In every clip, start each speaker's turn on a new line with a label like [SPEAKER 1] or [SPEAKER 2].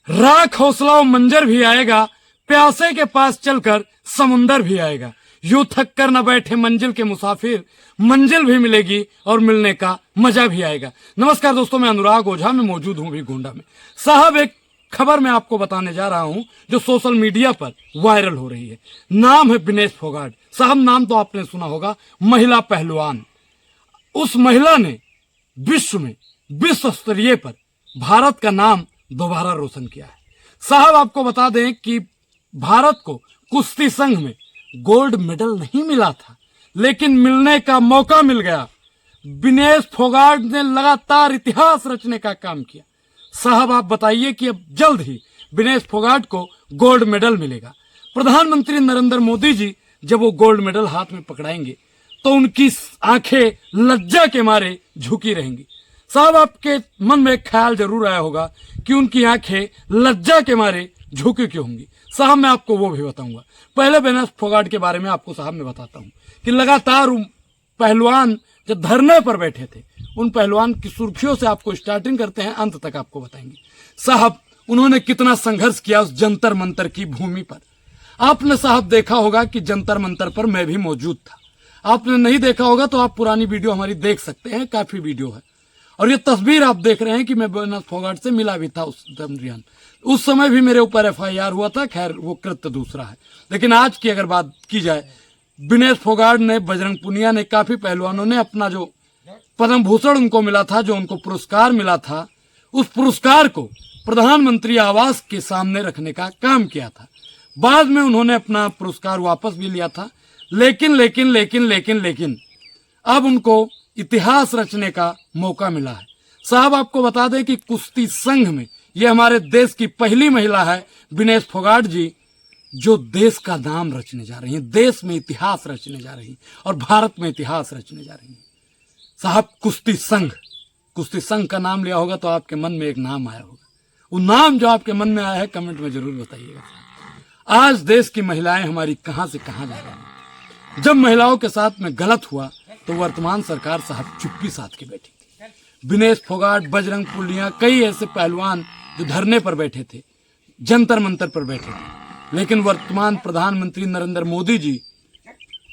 [SPEAKER 1] राख हौसला और मंजर भी आएगा, प्यासे के पास चलकर समुंदर भी आएगा। यूं थक कर न बैठे मंजिल के मुसाफिर, मंजिल भी मिलेगी और मिलने का मजा भी आएगा। नमस्कार दोस्तों, मैं अनुराग ओझा में मौजूद हूं भी गोंडा में। साहब, एक खबर मैं आपको बताने जा रहा हूं जो सोशल मीडिया पर वायरल हो रही है। नाम है विनेश फोगाट। साहब, नाम तो आपने सुना होगा, महिला पहलवान। उस महिला ने विश्व स्तरीय पर भारत का नाम दोबारा रोशन किया है। साहब, आपको बता दें कि भारत को कुश्ती संघ में गोल्ड मेडल नहीं मिला था, लेकिन मिलने का मौका मिल गया। विनेश फोगाट ने लगातार इतिहास रचने का काम किया। साहब, आप बताइए कि अब जल्द ही विनेश फोगाट को गोल्ड मेडल मिलेगा। प्रधानमंत्री नरेंद्र मोदी जी जब वो गोल्ड मेडल हाथ में पकड़ाएंगे तो उनकी आंखें लज्जा के मारे झुकी रहेंगी। साहब, आपके मन में एक ख्याल जरूर आया होगा कि उनकी आंखें लज्जा के मारे झुकी क्यों होंगी। साहब, मैं आपको वो भी बताऊंगा। पहले विनेश फोगाट के बारे में आपको साहब मैं बताता हूं कि लगातार पहलवान जब धरने पर बैठे थे, उन पहलवान की सुर्खियों से आपको स्टार्टिंग करते हैं, अंत तक आपको बताएंगे। साहब, उन्होंने कितना संघर्ष किया उस जंतर मंतर की भूमि पर। आपने साहब देखा होगा कि जंतर मंतर पर मैं भी मौजूद था। आपने नहीं देखा होगा तो आप पुरानी वीडियो हमारी देख सकते हैं, काफी वीडियो है। और ये तस्वीर आप देख रहे हैं कि मैं विनेश फोगाट से मिला भी था उस दरमियान। उस समय भी मेरे ऊपर FIR हुआ था। खैर, वो कृत्य दूसरा है। लेकिन आज की अगर बात की जाए, विनेश फोगाट ने, बजरंग पुनिया ने, काफी पहलवानों ने अपना जो पद्म भूषण उनको मिला था, जो उनको पुरस्कार मिला था, उस पुरस्कार को प्रधानमंत्री आवास के सामने रखने का काम किया था। बाद में उन्होंने अपना पुरस्कार वापस भी लिया था। लेकिन अब उनको इतिहास रचने का मौका मिला है। साहब, आपको बता दें कि कुश्ती संघ में ये हमारे देश की पहली महिला है, विनेश फोगाट जी, जो देश का नाम रचने जा रही हैं, देश में इतिहास रचने जा रही हैं और भारत में इतिहास रचने जा रही हैं। साहब, कुश्ती संघ का नाम लिया होगा तो आपके मन में एक नाम आया होगा। वो नाम जो आपके मन में आया है, कमेंट में जरूर बताइएगा। आज देश की महिलाएं हमारी कहां से कहां जा रही हैं। जब महिलाओं के साथ में गलत हुआ तो वर्तमान सरकार साहब चुप्पी साध के बैठी थी। विनेश फोगाट, बजरंग पुनिया, कई ऐसे पहलवान जो धरने पर बैठे थे, जंतर मंतर पर बैठे थे, लेकिन वर्तमान प्रधानमंत्री नरेंद्र मोदी जी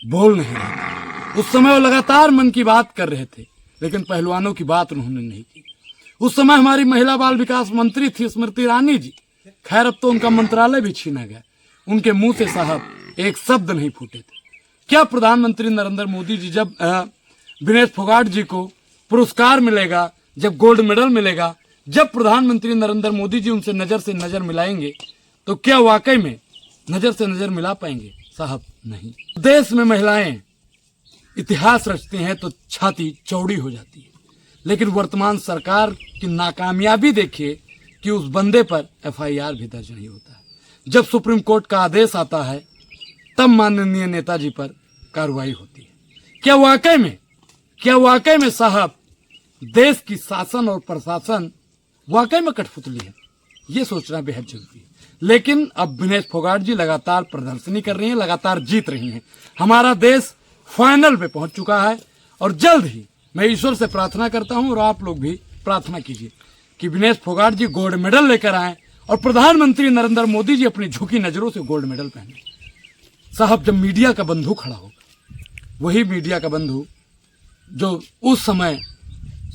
[SPEAKER 1] बोल नहीं रहे थे। उस समय वो लगातार मन की बात कर रहे थे, लेकिन पहलवानों की बात उन्होंने नहीं की। उस समय हमारी महिला बाल विकास मंत्री थी स्मृति ईरानी जी। खैर, अब तो उनका मंत्रालय भी छीना गया। उनके मुंह से साहब एक शब्द नहीं फूटे थे। क्या प्रधानमंत्री नरेंद्र मोदी जी, जब विनेश फोगाट जी को पुरस्कार मिलेगा, जब गोल्ड मेडल मिलेगा, जब प्रधानमंत्री नरेंद्र मोदी जी उनसे नजर से नजर मिलाएंगे, तो क्या वाकई में नजर से नजर मिला पाएंगे? साहब, नहीं। देश में महिलाएं इतिहास रचती हैं तो छाती चौड़ी हो जाती है। लेकिन वर्तमान सरकार की नाकामयाबी देखिए कि उस बंदे पर FIR भी दर्ज नहीं होता है। जब सुप्रीम कोर्ट का आदेश आता है तब माननीय नेताजी पर कार्रवाई होती है। क्या वाकई में साहब देश की शासन और प्रशासन वाकई में कठपुतली है? ये सोचना बेहद जरूरी है। लेकिन अब विनेश फोगाट जी लगातार प्रदर्शनी कर रही हैं, लगातार जीत रही हैं। हमारा देश फाइनल पे पहुंच चुका है और जल्द ही मैं ईश्वर से प्रार्थना करता हूं और आप लोग भी प्रार्थना कीजिए कि विनेश फोगाट जी गोल्ड मेडल लेकर आए और प्रधानमंत्री नरेंद्र मोदी जी अपनी झुकी नजरों से गोल्ड मेडल पहने। साहब, जब मीडिया का बंधु खड़ा होगा, वही मीडिया का बंधु जो उस समय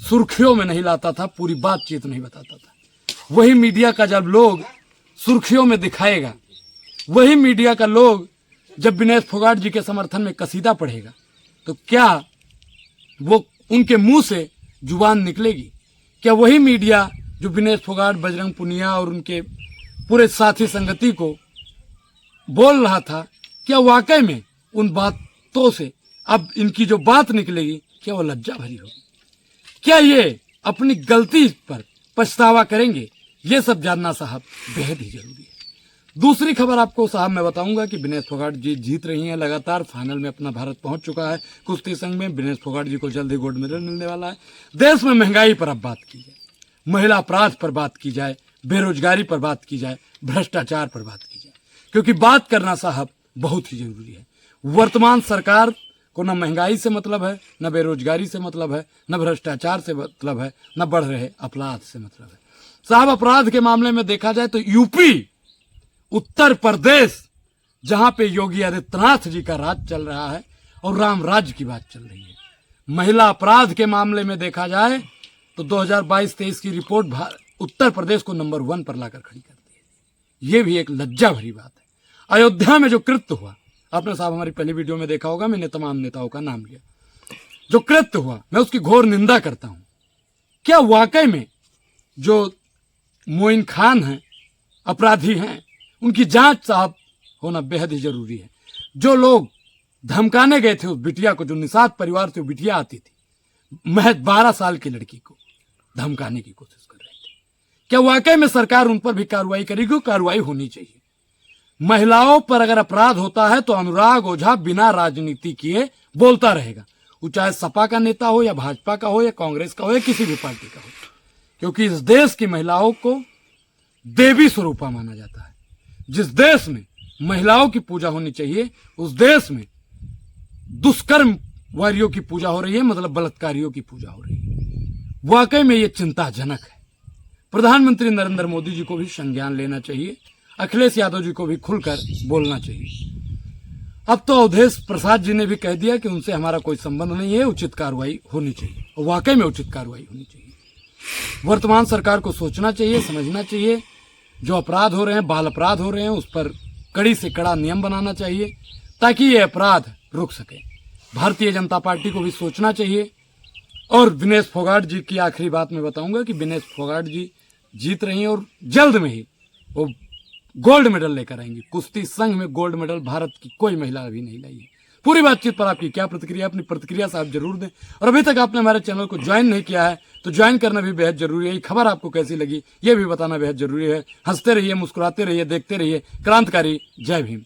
[SPEAKER 1] सुर्खियों में नहीं लाता था, पूरी बातचीत नहीं बताता था, वही मीडिया का जब लोग सुर्खियों में दिखाएगा, वही मीडिया का लोग जब विनेश फोगाट जी के समर्थन में कसीदा पढ़ेगा, तो क्या वो उनके मुंह से जुबान निकलेगी? क्या वही मीडिया जो विनेश फोगाट, बजरंग पुनिया और उनके पूरे साथी संगति को बोल रहा था, क्या वाकई में उन बातों से अब इनकी जो बात निकलेगी, क्या वो लज्जा भरी होगी? क्या ये अपनी गलती पर पछतावा करेंगे? ये सब जानना साहब बेहद ही जरूरी है। दूसरी खबर आपको साहब मैं बताऊंगा कि विनेश फोगाट जी जीत रही हैं लगातार। फाइनल में अपना भारत पहुंच चुका है कुश्ती संघ में। विनेश फोगाट जी को जल्द ही गोल्ड मेडल मिलने वाला है। देश में महंगाई पर अब बात की जाए, महिला अपराध पर बात की जाए, बेरोजगारी पर बात की जाए, भ्रष्टाचार पर बात की जाए, क्योंकि बात करना साहब बहुत ही जरूरी है। वर्तमान सरकार को न महंगाई से मतलब है, न बेरोजगारी से मतलब है, न भ्रष्टाचार से मतलब है, न बढ़ रहे अपराध से मतलब है। साहब अपराध के मामले में देखा जाए तो यूपी, उत्तर प्रदेश, जहां पे योगी आदित्यनाथ जी का राज चल रहा है और राम राज्य की बात चल रही है। महिला अपराध के मामले में देखा जाए तो 2022-23 की रिपोर्ट उत्तर प्रदेश को नंबर 1 पर लाकर खड़ी करती है। ये भी एक लज्जा भरी बात है। अयोध्या में जो कृत्य हुआ, आपने साहब हमारी पहली वीडियो में देखा होगा, मैंने तमाम नेताओं का नाम लिया। जो कृत्य हुआ मैं उसकी घोर निंदा करता हूं। क्या वाकई में जो मोइन खान हैं, अपराधी हैं, उनकी जांच साहब होना बेहद ही जरूरी है। जो लोग धमकाने गए थे उस बिटिया को, जो निषाद परिवार से बिटिया आती थी, महज 12 साल की लड़की को धमकाने की कोशिश कर रहे थे, क्या वाकई में सरकार उन पर भी कार्रवाई करेगी? कार्रवाई होनी चाहिए। महिलाओं पर अगर अपराध होता है तो अनुराग ओझा बिना राजनीति किए बोलता रहेगा, वो चाहे सपा का नेता हो या भाजपा का हो या कांग्रेस का हो या किसी भी पार्टी का हो, क्योंकि इस देश की महिलाओं को देवी स्वरूपा माना जाता है। जिस देश में महिलाओं की पूजा होनी चाहिए, उस देश में दुष्कर्म वारियों की पूजा हो रही है, मतलब बलात्कारियों की पूजा हो रही है। वाकई में यह चिंताजनक है। प्रधानमंत्री नरेंद्र मोदी जी को भी संज्ञान लेना चाहिए, अखिलेश यादव जी को भी खुलकर बोलना चाहिए। अब तो अवधेश प्रसाद जी ने भी कह दिया कि उनसे हमारा कोई संबंध नहीं है, उचित कार्रवाई होनी चाहिए, और वाकई में उचित कार्रवाई होनी चाहिए। वर्तमान सरकार को सोचना चाहिए, समझना चाहिए, जो अपराध हो रहे हैं, बाल अपराध हो रहे हैं, उस पर कड़ी से कड़ा नियम बनाना चाहिए ताकि ये अपराध रुक सके। भारतीय जनता पार्टी को भी सोचना चाहिए। और विनेश फोगाट जी की आखिरी बात मैं बताऊंगा कि विनेश फोगाट जी जीत रही हैं और जल्द में ही वो गोल्ड मेडल लेकर आएंगी। कुश्ती संघ में गोल्ड मेडल भारत की कोई महिला अभी नहीं लाई है। पूरी बातचीत पर आपकी क्या प्रतिक्रिया? अपनी प्रतिक्रिया साहब जरूर दें, और अभी तक आपने हमारे चैनल को ज्वाइन नहीं किया है तो ज्वाइन करना भी बेहद जरूरी है। ये खबर आपको कैसी लगी ये भी बताना बेहद जरूरी है। हंसते रहिए, मुस्कुराते रहिए, देखते रहिए क्रांतिकारी। जय भीम।